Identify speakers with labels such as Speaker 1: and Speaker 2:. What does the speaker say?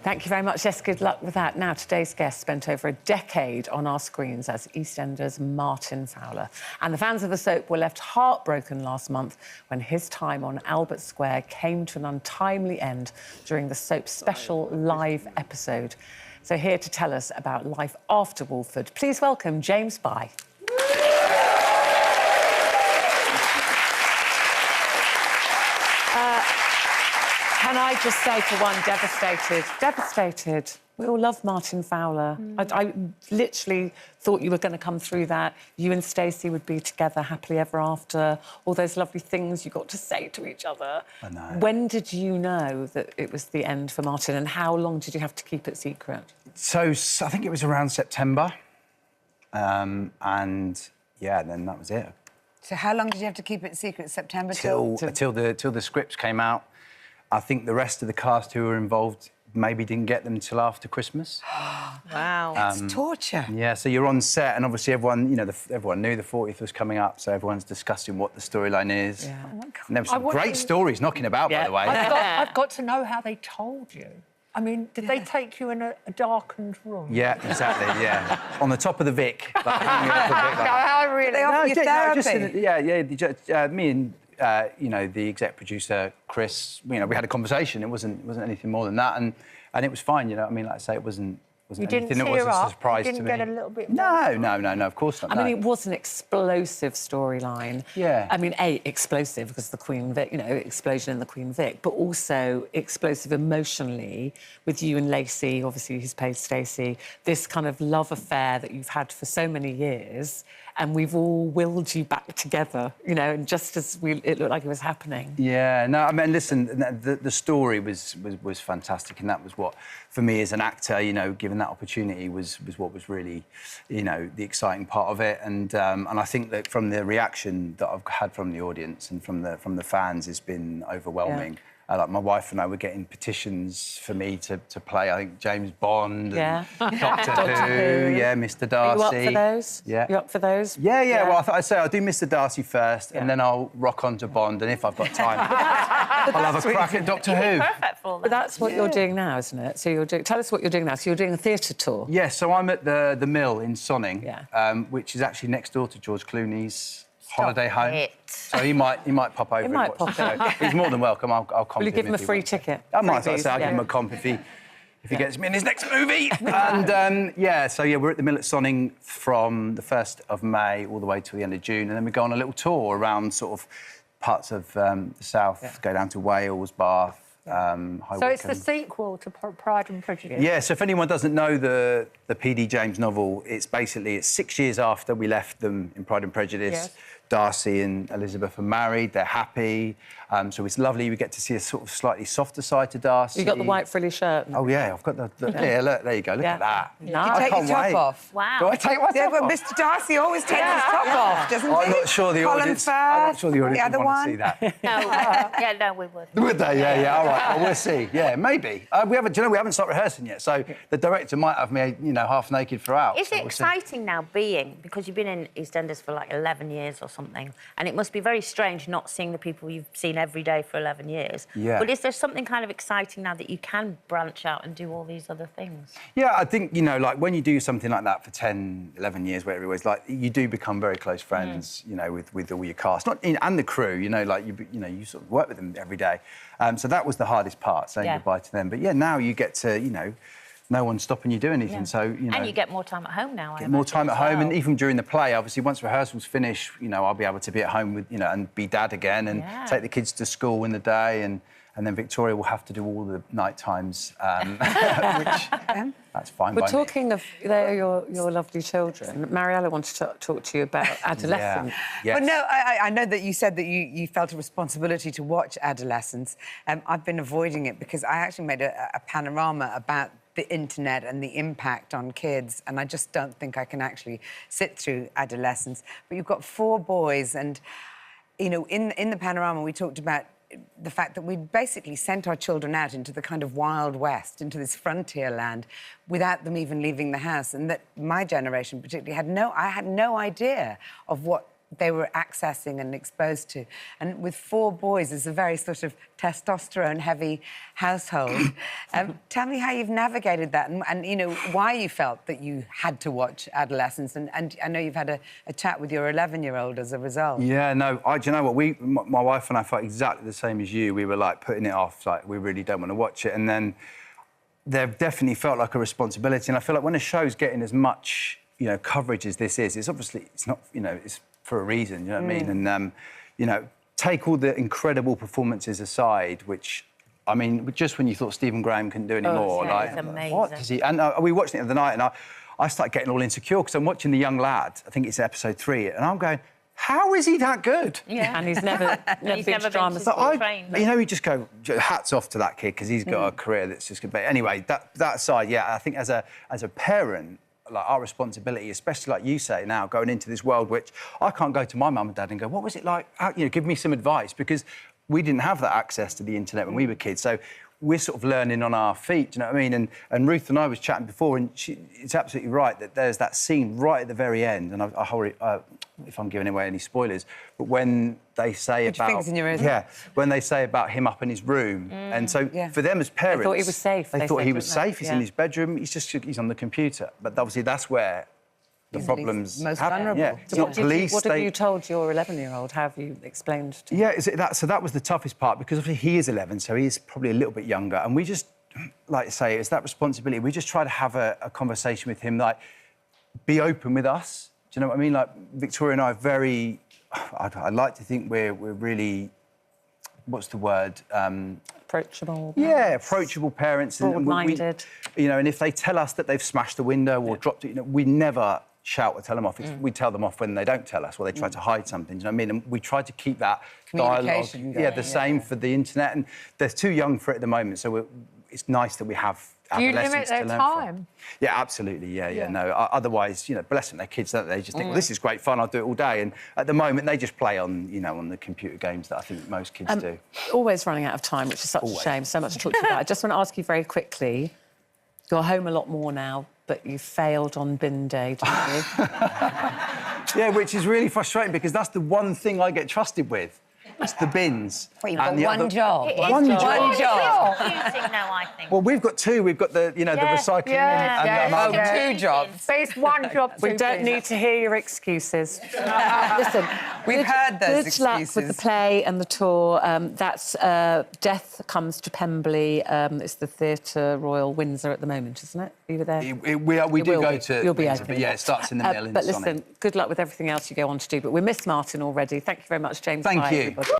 Speaker 1: Thank you very much. Yes, good luck with that. Now, today's guest spent over a decade on our screens as EastEnders Martin Fowler. And the fans of the soap were left heartbroken last month when his time on Albert Square came to an untimely end during the soap's special live episode. So here to tell us about life after Walford, please welcome James Bye. Can I just say for one, devastated. We all love Martin Fowler. I literally thought you were going to come through that. You and Stacey would be together happily ever after. All those lovely things you got to say to each other.
Speaker 2: I know.
Speaker 1: When did you know that it was the end for Martin, and how long did you have to keep it secret?
Speaker 2: So I think it was around September, and yeah, then that was it.
Speaker 3: So how long did you have to keep it secret? September
Speaker 2: till the scripts came out. I think the rest of the cast who were involved maybe didn't get them till after Christmas.
Speaker 3: Wow, that's torture.
Speaker 2: Yeah, so you're on set, and obviously everyone, you know, everyone knew the 40th was coming up, so everyone's discussing what the storyline is.
Speaker 1: Yeah.
Speaker 3: Oh my God.
Speaker 2: And there were some great stories knocking about, by the way.
Speaker 4: I've got to know how they told you. I mean, did they take you in a darkened room?
Speaker 2: Yeah, exactly, yeah. On the top of the Vic. Like, hanging off the Vic, like...
Speaker 3: I really... They offer you therapy?
Speaker 2: Me and... you know, the exec producer, Chris, you know, we had a conversation. It wasn't anything more than that, and it was fine, you know. I mean, like I say, it wasn't anything that was a surprise to me.
Speaker 4: You didn't get a little bit...
Speaker 2: No, of course not.
Speaker 1: I mean, it was an explosive storyline.
Speaker 2: Yeah.
Speaker 1: I mean, explosive because the Queen Vic, you know, explosion in the Queen Vic, but also explosive emotionally with you and Lacey, obviously, who's played Stacey, this kind of love affair that you've had for so many years, and we've all willed you back together, you know, and just as it looked like it was happening.
Speaker 2: Yeah, no, I mean, listen, the story was fantastic, and that was what, for me as an actor, you know, given that opportunity was what was really, you know, the exciting part of it, and I think that from the reaction that I've had from the audience and from the fans, it's been overwhelming.
Speaker 1: Yeah.
Speaker 2: Like my wife and I were getting petitions for me to play, I think, James Bond and Doctor Who, yeah, Mr. Darcy.
Speaker 1: Are you up for those?
Speaker 2: Yeah.
Speaker 1: You up for those?
Speaker 2: Yeah. Well, I thought I'd say I'll do Mr. Darcy first, and then I'll rock on to Bond, and if I've got time, I'll have a crack at Doctor Who.
Speaker 4: Perfect for
Speaker 1: But that's what you're doing now, isn't it? So tell us what you're doing now. So you're doing a theatre tour.
Speaker 2: Yeah, so I'm at the Mill in Sonning,
Speaker 1: Yeah.
Speaker 2: which is actually next door to George Clooney's holiday home. So he might pop over.
Speaker 1: He might pop
Speaker 2: over. He's more than welcome. I'll comp.
Speaker 1: Will you give him a free ticket?
Speaker 2: I might. I'll give him a comp if he gets me in his next movie. And we're at the Mill at Sonning from the 1st of May all the way till the end of June, and then we go on a little tour around sort of parts of the south. Go down to Wales, Bath.
Speaker 4: So it's the sequel to Pride and Prejudice?
Speaker 2: Yeah, so if anyone doesn't know the P.D. James novel, it's 6 years after we left them in Pride and Prejudice.
Speaker 4: Yes.
Speaker 2: Darcy and Elizabeth are married, they're happy, so it's lovely. We get to see a sort of slightly softer side to Darcy.
Speaker 1: You got the white frilly shirt.
Speaker 2: Oh, yeah, I've got yeah, look, there you go, look at that.
Speaker 1: Nice.
Speaker 3: You take your top off.
Speaker 4: Wow.
Speaker 2: Do I take my top off?
Speaker 3: Mr. Darcy always takes his top off, doesn't he?
Speaker 2: I'm not sure the audience... I'm not sure the audience would want to see that.
Speaker 4: No, we would.
Speaker 2: Would they? Yeah, all right, well, we'll see. Yeah, maybe. We haven't started rehearsing yet, so the director might have me, you know, half naked throughout.
Speaker 5: Is it exciting now because you've been in EastEnders for like 11 years or something, and it must be very strange not seeing the people you've seen every day for 11 years.
Speaker 2: Yeah.
Speaker 5: But is there something kind of exciting now that you can branch out and do all these other things?
Speaker 2: Yeah, I think, you know, like, when you do something like that for 10, 11 years, whatever it was, like, you do become very close friends, you know, with all your cast. And the crew, you know, like, you sort of work with them every day. So that was the hardest part, saying goodbye to them. But, yeah, now you get to, you know, no one's stopping you doing anything, so, you know...
Speaker 5: And you get more time at home now, I
Speaker 2: Get more time at home,
Speaker 5: well.
Speaker 2: and even during the play, obviously, once rehearsals finish, you know, I'll be able to be at home with, you know, and be dad again, and take the kids to school in the day, and then Victoria will have to do all the night times, which... That's fine by
Speaker 1: We're
Speaker 2: me.
Speaker 1: talking of your lovely children. Mariella wanted to talk to you about adolescence.
Speaker 2: Yes.
Speaker 3: Well, no, I know that you said that you felt a responsibility to watch adolescence. I've been avoiding it because I actually made a panorama about the internet and the impact on kids, and I just don't think I can actually sit through adolescence. But you've got 4 boys, and, you know, in the panorama we talked about the fact that we basically sent our children out into the kind of Wild West, into this frontier land, without them even leaving the house, and that my generation particularly had no idea of what they were accessing and exposed to. And with 4 boys, it's a very sort of testosterone-heavy household. Tell me how you've navigated that and, you know, why you felt that you had to watch Adolescence. And I know you've had a chat with your 11-year-old as a result.
Speaker 2: Yeah, no, do you know what? My wife and I felt exactly the same as you. We were, like, putting it off, like, we really don't want to watch it. And then there definitely felt like a responsibility. And I feel like when a show's getting as much, you know, coverage as this is, it's obviously, it's not, you know, it's for a reason, you know what I mean? And, you know, take all the incredible performances aside, which, I mean, just when you thought Stephen Graham couldn't do anymore,
Speaker 5: yeah,
Speaker 2: like,
Speaker 5: it's amazing.
Speaker 2: what does he... And we watched it the other night, and I started getting all insecure, because I'm watching The Young Lad, I think it's episode 3, and I'm going, how is he that good?
Speaker 5: Yeah.
Speaker 1: And he's never been to drama
Speaker 5: school.
Speaker 1: school.
Speaker 2: You know, you just go, hats off to that kid, because he's got a career that's just good. But anyway, that side, yeah, I think as a parent, like, our responsibility, especially like you say now, going into this world, which I can't go to my mum and dad and go, what was it like? You know, give me some advice, because we didn't have that access to the internet when we were kids. So we're sort of learning on our feet, do you know what I mean? And Ruth and I was chatting before, and it's absolutely right that there's that scene right at the very end, and I hurry, if I'm giving away any spoilers, but when they say
Speaker 3: Put your fingers in your ears.
Speaker 2: Yeah, when they say about him up in his room, and so for them as parents,
Speaker 1: They thought he was safe.
Speaker 2: They
Speaker 1: They
Speaker 2: thought
Speaker 1: said,
Speaker 2: he was
Speaker 1: didn't they?
Speaker 2: safe. He's in his bedroom. He's on the computer. But obviously that's where the problems
Speaker 3: most
Speaker 2: happen.
Speaker 3: vulnerable.
Speaker 2: Yeah, it's not police.
Speaker 1: What have you told your 11-year-old? How have you explained to him?
Speaker 2: Yeah, so that was the toughest part, because obviously he is 11, so he's probably a little bit younger, and we just, like I say, it's that responsibility. We just try to have a conversation with him, like, be open with us. Do you know what I mean? Like, Victoria and I are very... I'd like to think we're really... What's the word?
Speaker 1: Approachable.
Speaker 2: Yeah, approachable parents.
Speaker 1: Broad-minded.
Speaker 2: You know, and if they tell us that they've smashed a window or dropped it, you know, we never shout or tell them off. We tell them off when they don't tell us, or they try to hide something. Do you know what I mean? And we try to keep that dialogue.
Speaker 3: Communication going,
Speaker 2: Yeah, the same for the internet. And they're too young for it at the moment, so it's nice that we have
Speaker 4: Do you
Speaker 2: adolescents
Speaker 4: limit their
Speaker 2: to learn
Speaker 4: time?
Speaker 2: from. Yeah, absolutely. Yeah. No, otherwise, you know, bless them, they're kids, don't they? They just think, well, this is great fun. I'll do it all day. And at the moment, they just play on, you know, on the computer games that I think most kids do.
Speaker 1: Always running out of time, which is such a shame. So much to talk to you about. I just want to ask you very quickly. You're home a lot more now, but you failed on bin day, didn't you?
Speaker 2: Yeah, which is really frustrating, because that's the one thing I get trusted with. It's the bins.
Speaker 3: Well, you've got
Speaker 2: And the
Speaker 3: one
Speaker 2: other-
Speaker 3: job.
Speaker 5: It is
Speaker 2: One job.
Speaker 5: One job. It's confusing now, I think.
Speaker 2: Well, we've got 2. We've got the, you know, the recycling
Speaker 4: yeah,
Speaker 2: and
Speaker 4: yeah,
Speaker 2: the
Speaker 4: yeah.
Speaker 3: 2 jobs.
Speaker 4: But it's one job.
Speaker 1: We
Speaker 4: two
Speaker 1: don't
Speaker 4: bins.
Speaker 1: need to hear your excuses. Listen,
Speaker 3: We've heard those
Speaker 1: good luck with the
Speaker 3: excuses.
Speaker 1: play and the tour. That's Death Comes to Pemberley. It's the Theatre Royal Windsor at the moment, isn't it? You were there?
Speaker 2: We do
Speaker 1: will
Speaker 2: go
Speaker 1: be.
Speaker 2: to...
Speaker 1: You'll be
Speaker 2: Windsor,
Speaker 1: open.
Speaker 2: but yeah, it starts in the middle in
Speaker 1: But
Speaker 2: the Sonic.
Speaker 1: listen, good luck with everything else you go on to do. But we miss Martin already. Thank you very much, James.
Speaker 2: Thank
Speaker 1: Bye,
Speaker 2: you.
Speaker 1: everybody.